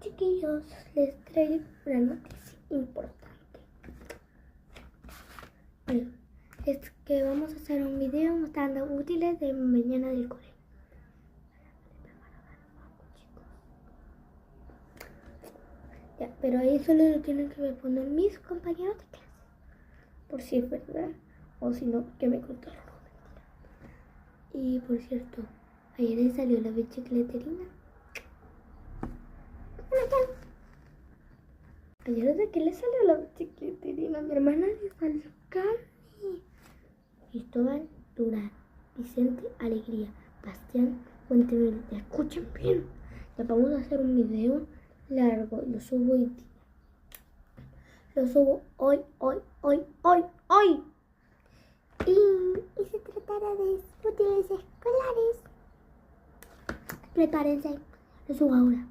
Chiquillos, les traigo una noticia importante. Es que vamos a hacer un video mostrando útiles de mañana del colegio. Ya, pero ahí solo lo tienen que responder mis compañeros de clase. Por si es verdad o si no, que me contaron. Y por cierto, ayer le salió la bicicleterina. Ayer de que le salió la bicicleterina, a mi hermana le salió Cami. Cristóbal Durán, Vicente Alegría, Bastián Fuenteverde. Escuchen bien, ya vamos a hacer un video largo. Lo subo hoy día. Lo subo hoy. Y se tratará de útiles escolares. Prepárense, lo subo ahora.